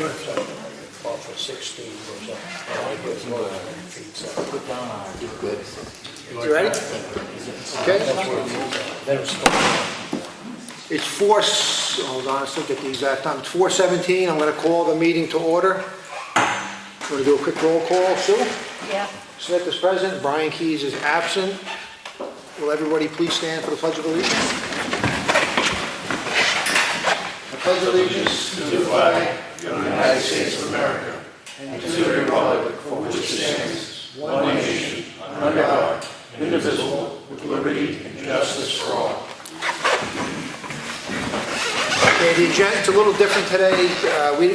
Off for 16 or something. Good. You ready? Okay. It's hold on, let's look at the exact time. It's 4:17. I'm going to call the meeting to order. I'm going to do a quick roll call. Sue? Yeah. Smith is present. Brian Keys is absent. Will everybody please stand for the Pledge of Allegiance? I pledge allegiance to the flag of the United States of America and to the republic for which it stands, one nation, under God, indivisible, with liberty and justice for all. Okay, the agenda, it's a little different today.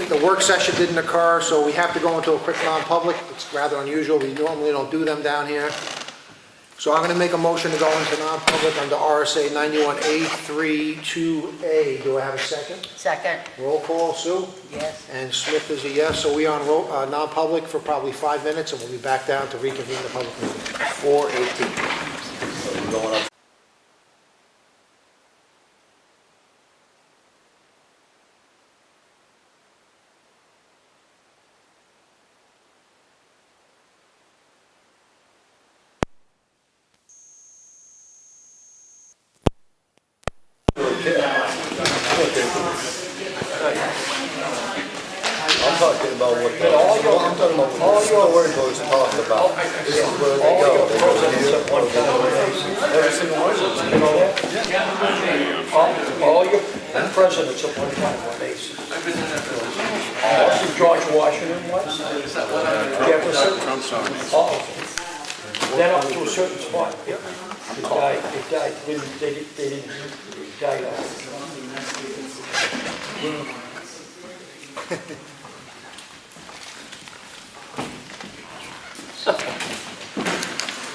The work session didn't occur, so we have to go into a quick non-public. It's rather unusual. We normally don't do them down here. So I'm going to make a motion to go into non-public under RSA 91A32A. Do I have a second? Second. Roll call, Sue? Yes. And Smith is a yes. So we are on non-public for probably 5 minutes, and we'll be back down to reconvene the public meeting. 4:18. So we're going up. I'm talking about what the, all you're worried about is talking about. This is where they go. They go here. Every single one of them. All your presidents at one time were bases. George Washington was. Jefferson. All of them. Then up to a certain spot. It died. They didn't die off.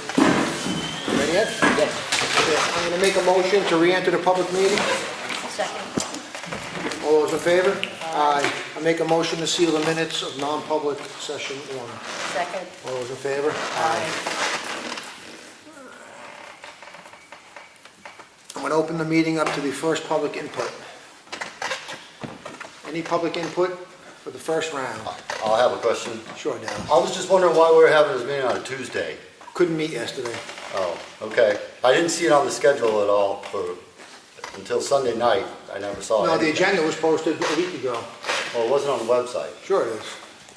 Ready yet? Yes. I'm going to make a motion to re-enter the public meeting. Second. All those in favor? Aye. I make a motion to seal the minutes of non-public session 1. Second. All those in favor? Aye. I'm going to open the meeting up to the first public input. Any public input for the first round? I'll have a question. Sure, Dan. I was just wondering why we were having this meeting on a Tuesday. Couldn't meet yesterday. Oh, okay. I didn't see it on the schedule at all until Sunday night. I never saw it. No, the agenda was posted a week ago. Well, it wasn't on the website. Sure it is.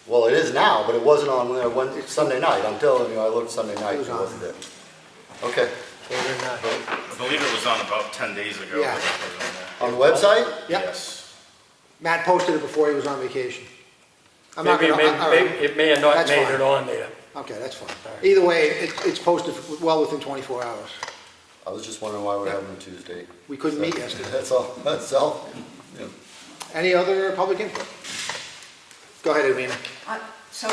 Well, it is now, but it wasn't on there Sunday night. I'm telling you, I looked Sunday night. It was It on. wasn't there. Okay. So they're not. I believe it was on about 10 days ago. Yeah. On the website? Yep. Yes. Matt posted it before he was on vacation. I'm not Maybe gonna- all right. it may have not That's made fine. it on there. Okay, that's fine. Either way, it's posted well within 24 hours. I was just wondering why we're having a Tuesday. We couldn't meet yesterday. That's all. That's all. Yeah. Any other public input? Go ahead, Edwina. So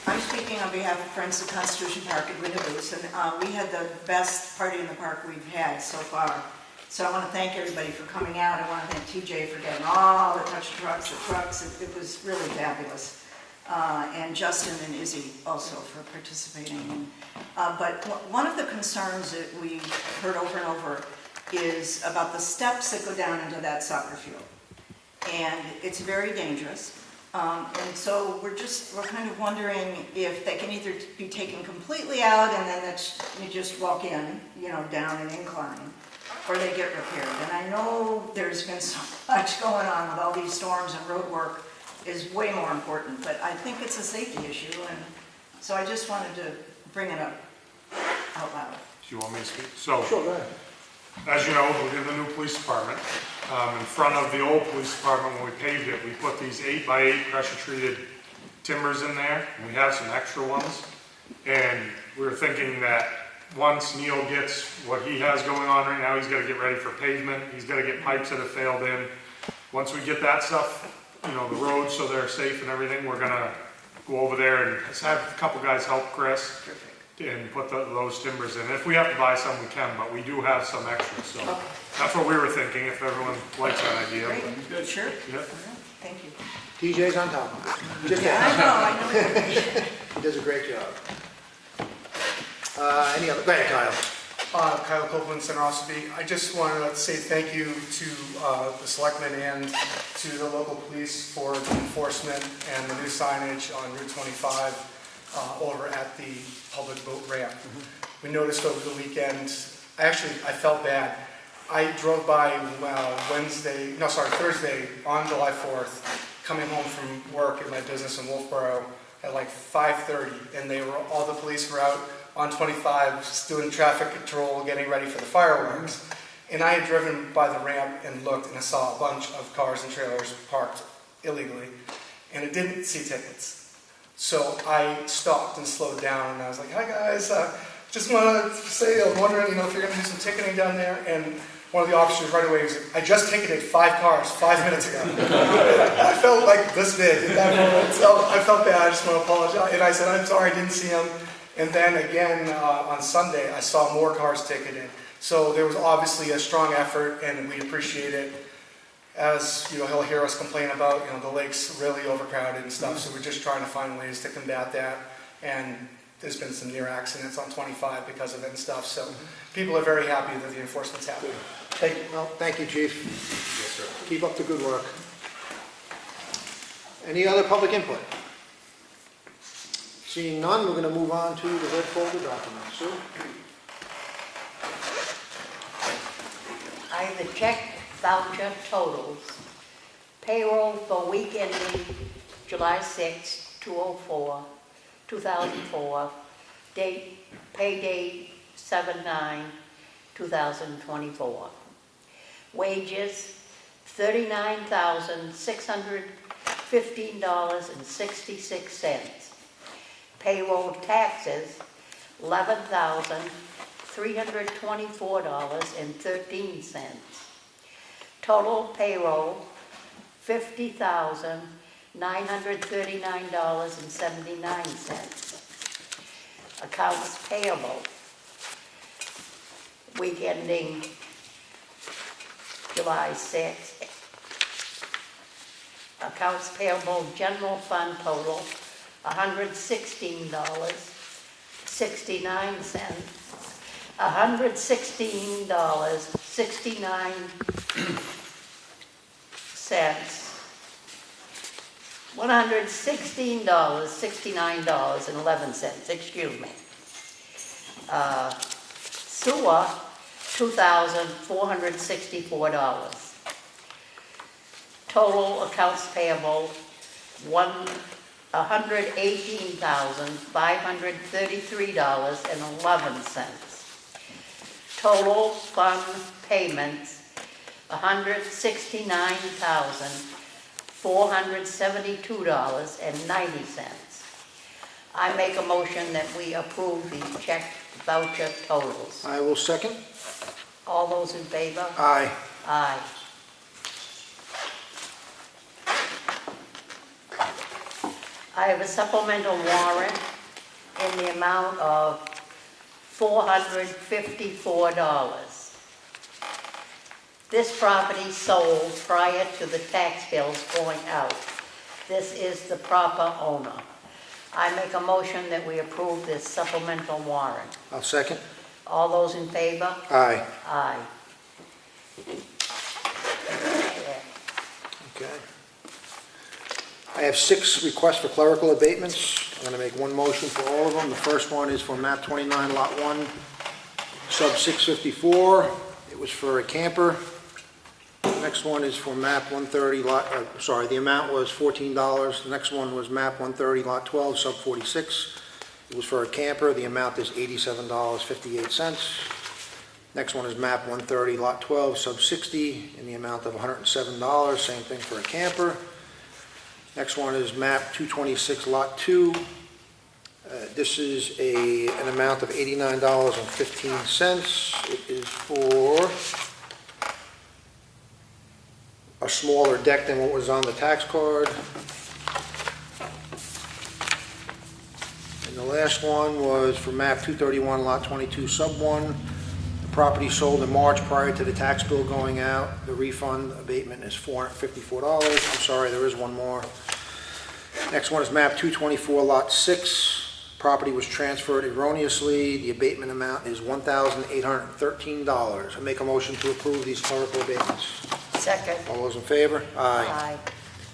I'm speaking on behalf of Friends of Constitution Park in Winnebago, and we had the best party in the park we've had so far. So I want to thank everybody for coming out. I want to thank TJ for getting all the touch trucks, It was really fabulous. And Justin and Izzy also for participating. But one of the concerns that we heard over and over is about the steps that go down into that soccer field. And it's very dangerous. And so we're kind of wondering if they can either be taken completely out and then you just walk in, down an incline, or they get repaired. And I know there's been so much going on with all these storms and road work is way more important, but I think it's a safety issue, and so I just wanted to bring it up out loud. Do you want me to speak? So, Sure, go ahead. as you know, we have the new police department. In front of the old police department, when we paved it, we put these 8x8 pressure-treated timbers in there. And we have some extra ones. And we were thinking that once Neil gets what he has going on right now, he's got to get ready for pavement. He's got to get pipes that have failed in. Once we get that stuff, the roads so they're safe and everything, we're going to go over there and have a couple guys help Chris. And put those timbers in. If we have to buy some, we can, but we do have some extras. So that's what we were thinking, if everyone likes that idea. Great, good, sure. Yeah. Thank you. TJ's on top of it. Just I know. He does a great job. Any other? Go ahead, Kyle. Kyle Copeland, Center Ossipee. I just wanted to say thank you to the Selectmen and to the local police for the enforcement and the new signage on Route 25 over at the public boat ramp. We noticed over the weekend, I felt bad. I drove by Thursday on July 4th, coming home from work at my business in Wolfboro at like 5:30, and all the police were out on 25 doing traffic control, getting ready for the fireworks. And I had driven by the ramp and looked, and I saw a bunch of cars and trailers parked illegally, and I didn't see tickets. So I stopped and slowed down, and I was like, "Hi guys, just want to say, I'm wondering, if you're going to do some ticketing down there." And one of the officers right away was like, "I just ticketed 5 cars 5 minutes ago." I felt like this big at that moment, so I felt bad. I just want to apologize. And I said, "I'm sorry, I didn't see them." And then again on Sunday, I saw more cars ticketed. So there was obviously a strong effort, and we appreciate it. As he'll hear us complain about, the lake's really overcrowded and stuff. So we're just trying to find ways to combat that. And there's been some near accidents on 25 because of it and stuff. So people are very happy that the enforcement's happening. Thank you. Well, thank you, Chief. Keep up the good work. Any other public input? Seeing none, we're going to move on to the red folder document. Sue? I have the check voucher totals. Payroll for week ending July 6, 2004. Pay date 7/9/2024. Wages $39,615.66. Payroll taxes $11,324.13. Total payroll $50,939.79. Accounts payable week ending July 6. Accounts payable general fund total $116.69. $116.69. $116.69.11, excuse me. Sewer, $2,464. Total accounts payable, $118,533.11. Total fund payments, $169,472.90. I make a motion that we approve the check voucher totals. I will second. All those in favor? Aye. Aye. I have a supplemental warrant in the amount of $454. This property sold prior to the tax bills going out. This is the proper owner. I make a motion that we approve this supplemental warrant. I'll second. All those in favor? Aye. Aye. Okay. I have 6 requests for clerical abatements. I'm going to make one motion for all of them. The first one is for map 29, lot 1, sub 654. It was for a camper. The next one is for map 130, the amount was $14. The next one was map 130, lot 12, sub 46. It was for a camper. The amount is $87.58. Next one is map 130, lot 12, sub 60, in the amount of $107. Same thing for a camper. Next one is map 226, lot 2. This is an amount of $89.15. It is for a smaller deck than what was on the tax card. And the last one was for map 231, lot 22, sub 1. The property sold in March prior to the tax bill going out. The refund abatement is $454. I'm sorry, there is one more. Next one is map 224, lot 6. Property was transferred erroneously. The abatement amount is $1,813. I make a motion to approve these clerical abatements. Second. All those in favor? Aye.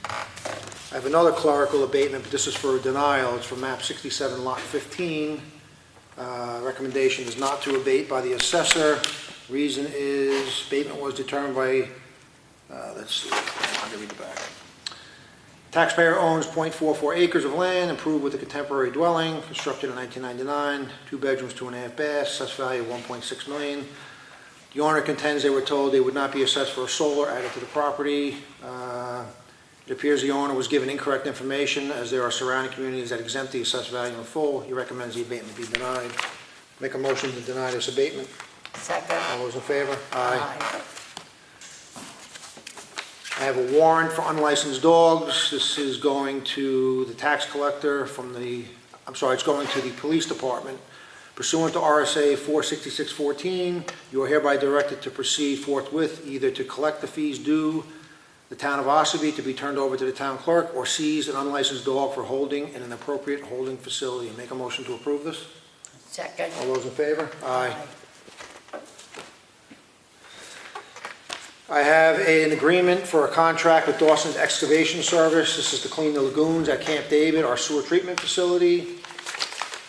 I have another clerical abatement, but this is for a denial. It's for map 67, lot 15. Recommendation is not to abate by the assessor. Reason is abatement was determined by, let's see, I'm gonna read the back. Taxpayer owns .44 acres of land, improved with a contemporary dwelling, constructed in 1999, 2 bedrooms, 2.5 baths, assessed value of $1.6 million. The owner contends they were told they would not be assessed for a solar added to the property. It appears the owner was given incorrect information, as there are surrounding communities that exempt the assessed value in full. He recommends the abatement be denied. Make a motion to deny this abatement. Second. All those in favor? I have a warrant for unlicensed dogs. This is going to the tax collector from the, it's going to the police department. Pursuant to RSA 46614, you are hereby directed to proceed forthwith either to collect the fees due the town of Ossipee to be turned over to the town clerk, or seize an unlicensed dog for holding in an appropriate holding facility. Make a motion to approve this. Second. All those in favor? Aye. I have an agreement for a contract with Dawson's Excavation Service. This is to clean the lagoons at Camp David, our sewer treatment facility.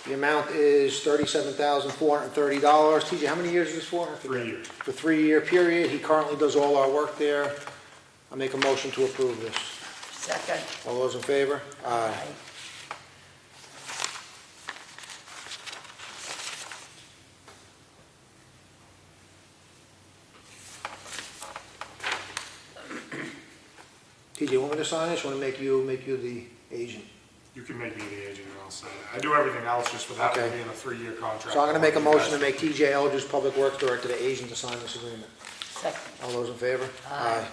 The amount is $37,430. TJ, how many years is this for? 3 years. For a 3-year period. He currently does all our work there. I'll make a motion to approve this. Second. All those in favor? Aye. TJ, you want me to sign this? You want to make you the agent? You can make me the agent and I'll sign it. I do everything else just without it Okay. being a 3-year contract. So I'm going to make a motion to make TJ Eldridge, Public Works Director, the agent to sign this agreement. Second. All those in favor? Aye.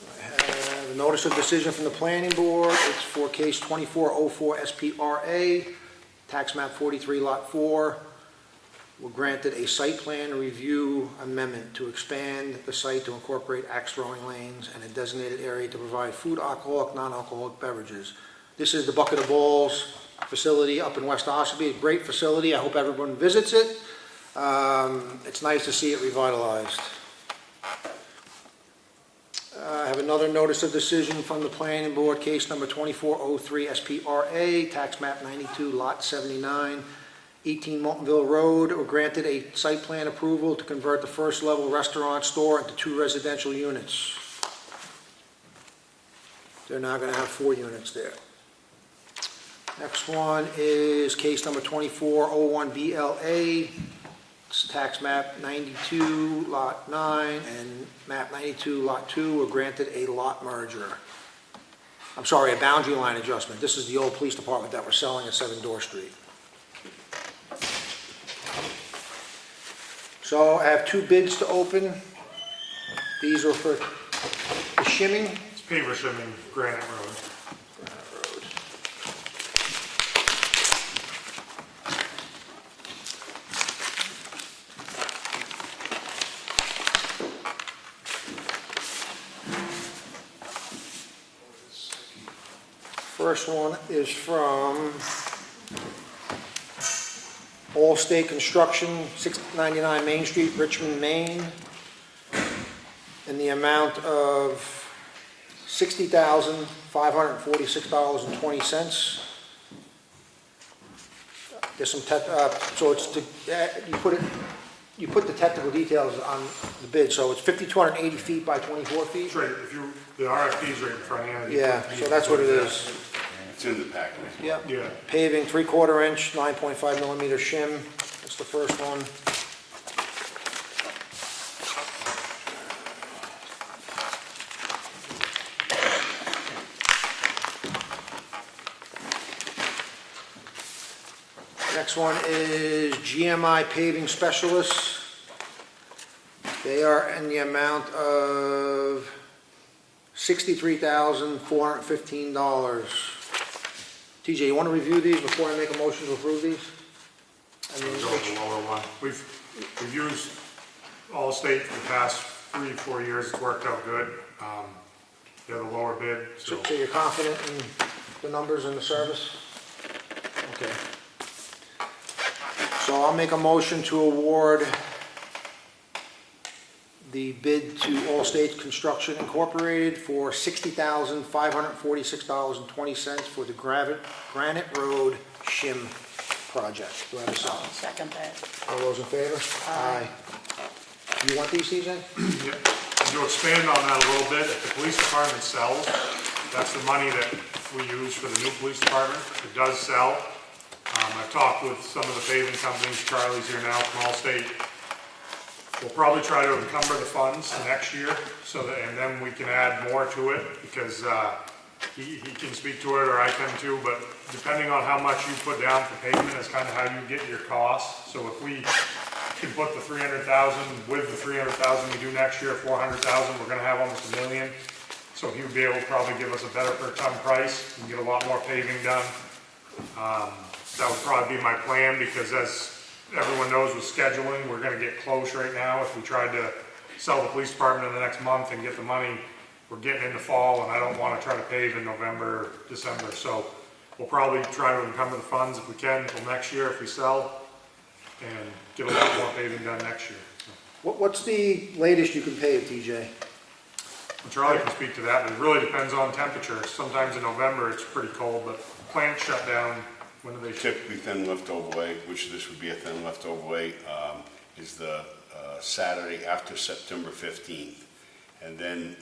I have a notice of decision from the planning board. It's for case 2404 SPRA, tax map 43 lot 4. We're granted a site plan review amendment to expand the site to incorporate axe throwing lanes and a designated area to provide food, alcoholic, non-alcoholic beverages. This is the Bucket of Balls facility up in West Ossipee, a great facility. I hope everyone visits it. It's nice to see it revitalized. I have another notice of decision from the planning board, case number 2403 SPRA, tax map 92, lot 79, 18 Moultonville Road. Were granted a site plan approval to convert the first level restaurant store into 2 residential units. They're now going to have 4 units there. Next one is case number 2401 BLA. It's tax map 92, lot 9, and map 92, lot 2 were granted a lot merger. I'm sorry, a boundary line adjustment. This is the old police department that we're selling at 7 Door Street. So I have 2 bids to open. These are for the shimming. It's paver shimming Granite Road. First one is from Allstate Construction, 699 Main Street, Richmond, Maine, in the amount of $60,546.20. There's some so it's you put the technical details on the bid, so it's 5,280 feet by 24 feet. That's right, the RFP's right in front of you. Yeah, so that's what it is. It's in the package. Yep. Yeah. Paving, 3/4 inch, 9.5 millimeter shim. That's the first one. Next one is GMI Paving Specialists. They are in the amount of $63,415. TJ, you want to review these before I make a motion to approve these? Go with the lower one. We've used Allstate for the past 3 or 4 years. It's worked out good. They're the lower bid, so. So you're confident in the numbers and the service? Okay. So I'll make a motion to award the bid to Allstate Construction Incorporated for $60,546.20 for the Granite Road shim project. Do I have a I'll second? second that. All those in favor? Aye. You want these, CJ? Yep. And to expand on that a little bit, if the police department sells, that's the money that we use for the new police department. It does sell. I've talked with some of the paving companies, Charlie's here now from Allstate. We'll probably try to encumber the funds next year, so that, and then we can add more to it, because he can speak to it, or I can too, but depending on how much you put down for pavement is kind of how you get your costs. So if we can put the 300,000 with the 300,000 we do next year, 400,000, we're gonna have almost $1 million. So he would be able to probably give us a better per ton price and get a lot more paving done. That would probably be my plan, because as everyone knows with scheduling, we're gonna get close right now. If we tried to sell the police department in the next month and get the money, we're getting into fall, and I don't wanna try to pave in November, December. So we'll probably try to encumber the funds if we can until next year if we sell, and get a lot more paving done next year. What's the latest you can pave, TJ? Charlie can speak to that, but it really depends on temperature. Sometimes in November it's pretty cold, but plant shut down, when do they shut? Typically thin lift overlay, which this would be a thin lift overlay, is the Saturday after September 15th. And then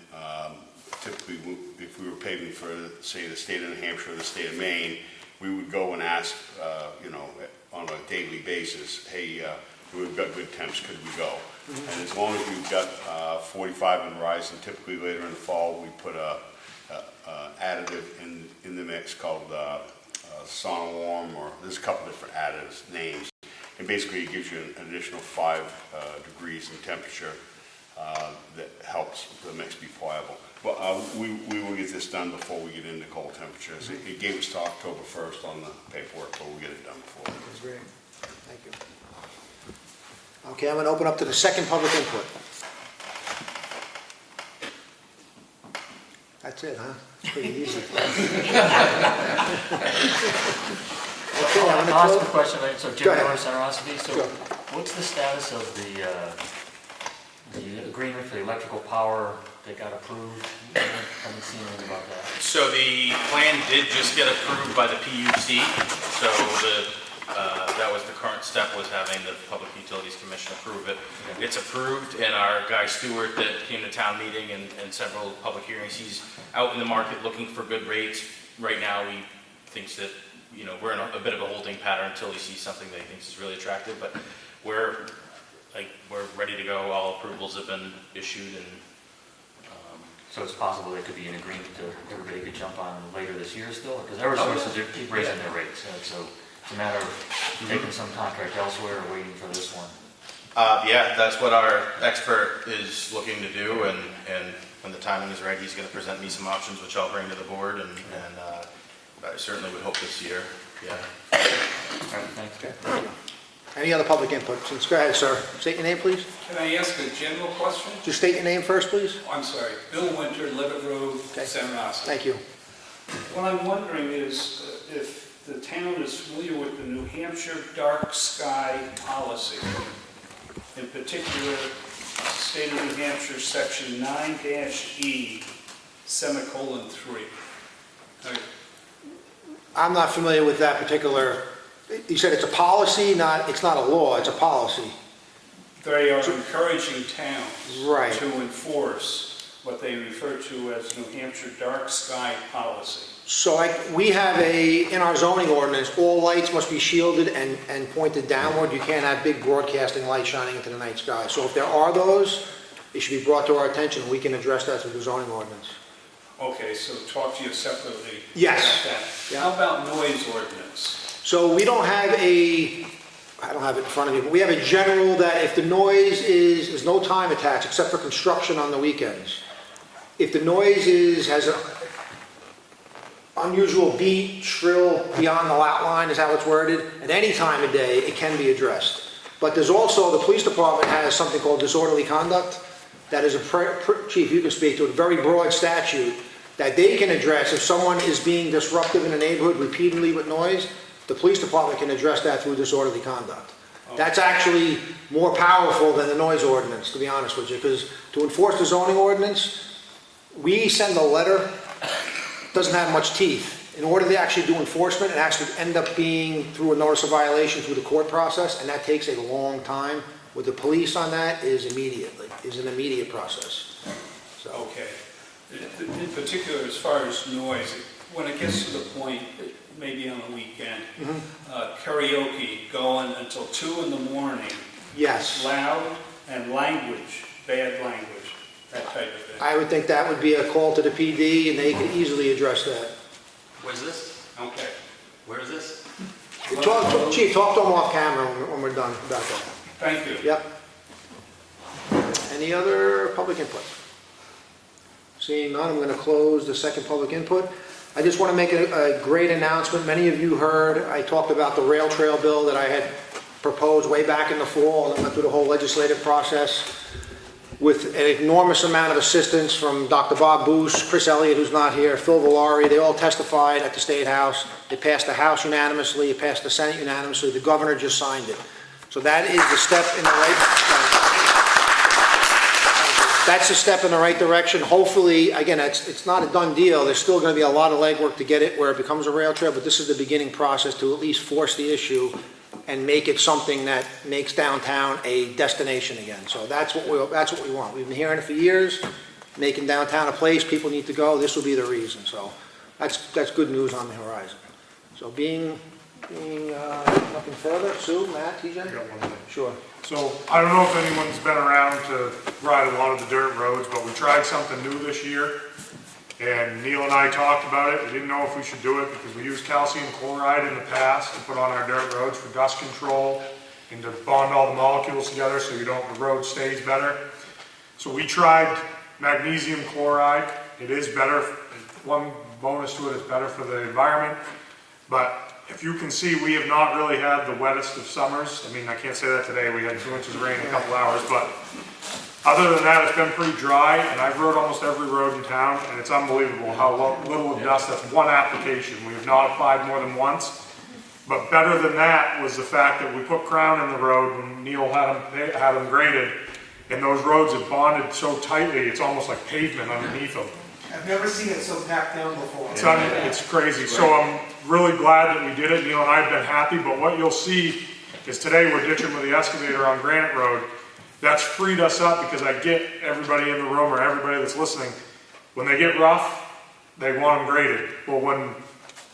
typically, if we were paving for, say, the state of New Hampshire or the state of Maine, we would go and ask, on a daily basis, hey, we've got good temps, could we go? And as long as we've got 45 and rise, and typically later in the fall, we put a additive in the mix called sauna warm, or there's a couple different additives names, and basically it gives you an additional 5 degrees in temperature that helps the mix be pliable. But we will get this done before we get into cold temperatures. It gave us to October 1st on the paperwork, but we'll get it done before. That's great. Thank you. Okay, I'm going to open up to the second public input. That's it, huh? It's pretty easy. Okay, I'm I'll ask going a question. So Go Jim ahead. Norris, Ossipee. So Sure. what's the status of the agreement for the electrical power that got approved? I haven't seen anything about that. So the plan did just get approved by the PUC, so that was the current step, was having the Public Utilities Commission approve it. It's approved, and our guy Stewart that came to town meeting and several public hearings, he's out in the market looking for good rates. Right now, he thinks that, we're in a bit of a holding pattern until he sees something that he thinks is really attractive, but we're ready to go. All approvals have been issued, and So it's possible there could be an agreement that everybody could jump on later this year still? Because Eversource keep raising their rates, so it's a matter of taking some contract elsewhere or waiting for this one. yeah, that's what our expert is looking to do, and when the timing is right, he's going to present me some options, which I'll bring to the board, and I certainly would hope this year. Yeah. All right, thanks. Okay. Any other public input? Go ahead, sir. State your name, please. Can I ask a general question? Just state your name first, please. Oh, I'm sorry. Bill Winter, Levitt Road, Okay. San Rossi. Thank you. What I'm wondering is if the town is familiar with the New Hampshire dark sky policy, in particular, State of New Hampshire, Section 9-E, semicolon 3. I'm not familiar with that particular, you said it's a policy, it's not a law, it's a policy. They are encouraging towns Right. to enforce what they refer to as New Hampshire dark sky policy. So we have in our zoning ordinance, all lights must be shielded and pointed downward. You can't have big broadcasting lights shining into the night sky. So if there are those, it should be brought to our attention. We can address that through the zoning ordinance. Okay, so talk to you separately. Yes. About that. Yeah. How about noise ordinance? So we don't have I don't have it in front of me, but we have a general that if the noise there's no time attached except for construction on the weekends. If the noise has an unusual beat, shrill, beyond the lot line is how it's worded, at any time of day, it can be addressed. But there's also, the police department has something called disorderly conduct. That is Chief, you can speak to it, a very broad statute that they can address if someone is being disruptive in a neighborhood repeatedly with noise. The police department can address that through disorderly conduct. That's actually more powerful than the noise ordinance, to be honest with you, because to enforce the zoning ordinance, we send a letter, doesn't have much teeth. In order to actually do enforcement, it has to end up being through a notice of violation through the court process, and that takes a long time. With the police on that is an immediate process. So, Okay. In particular, as far as noise, when it gets to the point, maybe on the weekend, karaoke going until 2 in the morning, yes, loud, and language, bad language, that type of thing. I would think that would be a call to the PD, and they could easily address that. Where's this? Okay. Where is this? Chief, talk to them off camera when we're done about that. Thank you. Yep. Any other public input? Seeing none, I'm going to close the second public input. I just want to make a great announcement. Many of you heard, I talked about the rail trail bill that I had proposed way back in the fall, and I went through the whole legislative process with an enormous amount of assistance from Dr. Bob Boos, Chris Elliott, who's not here, Phil Valari. They all testified at the State House. It passed the House unanimously. It passed the Senate unanimously. The governor just signed it. So that is the step in the right. That's a step in the right direction. Hopefully, again, it's not a done deal. There's still going to be a lot of legwork to get it where it becomes a rail trail, but this is the beginning process to at least force the issue and make it something that makes downtown a destination again. So that's what we want. We've been hearing it for years, making downtown a place people need to go. This will be the reason. So that's good news on the horizon. So being nothing further, Sue, Matt, TJ? I got one thing. Sure. So I don't know if anyone's been around to ride a lot of the dirt roads, but we tried something new this year. And Neil and I talked about it. We didn't know if we should do it because we used calcium chloride in the past to put on our dirt roads for dust control and to bond all the molecules together so the road stays better. So we tried magnesium chloride. It is better. One bonus to it is better for the environment. But if you can see, we have not really had the wettest of summers. I mean, I can't say that today. We had 2 inches of rain in a couple hours, but other than that, it's been pretty dry, and I've rode almost every road in town, and it's unbelievable how little of dust. That's one application. We have not applied more than once. But better than that was the fact that we put crown in the road when Neil had them graded, and those roads have bonded so tightly, it's almost like pavement underneath them. I've never seen it so packed down before. It's crazy. So I'm really glad that we did it. Neil and I have been happy, but what you'll see is today we're ditching with the excavator on Granite Road. That's freed us up because I get everybody in the room or everybody that's listening, when they get rough, they want them graded. Well, when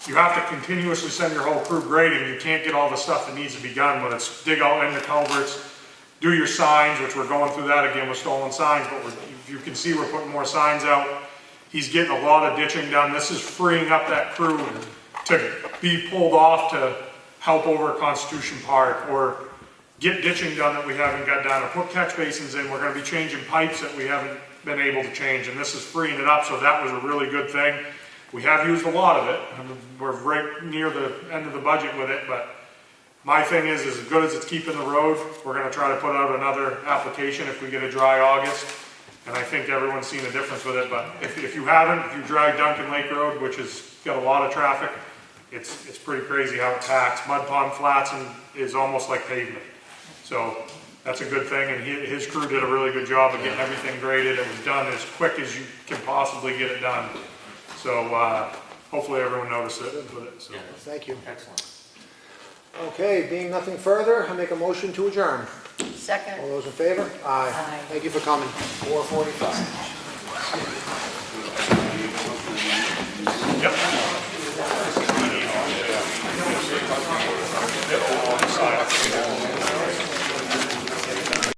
you have to continuously send your whole crew grading, you can't get all the stuff that needs to be done, whether it's dig out in the culverts, do your signs, which we're going through that again with stolen signs, but you can see we're putting more signs out. He's getting a lot of ditching done. This is freeing up that crew to be pulled off to help over Constitution Park or get ditching done that we haven't got done, or put catch basins in. We're going to be changing pipes that we haven't been able to change, and this is freeing it up, so that was a really good thing. We have used a lot of it, and we're right near the end of the budget with it, but my thing is as good as it's keeping the road, we're going to try to put out another application if we get a dry August, and I think everyone's seen a difference with it, but if you haven't, if you drive Duncan Lake Road, which has got a lot of traffic, it's pretty crazy how it packs. Mud Pond Flats is almost like pavement. So that's a good thing, and his crew did a really good job of getting everything graded. It was done as quick as you can possibly get it done. So hopefully everyone noticed it and put it. So. Thank you. Excellent. Okay, being nothing further, I make a motion to adjourn. Second. All those in favor? Aye. Aye. Thank you for coming. 4:45.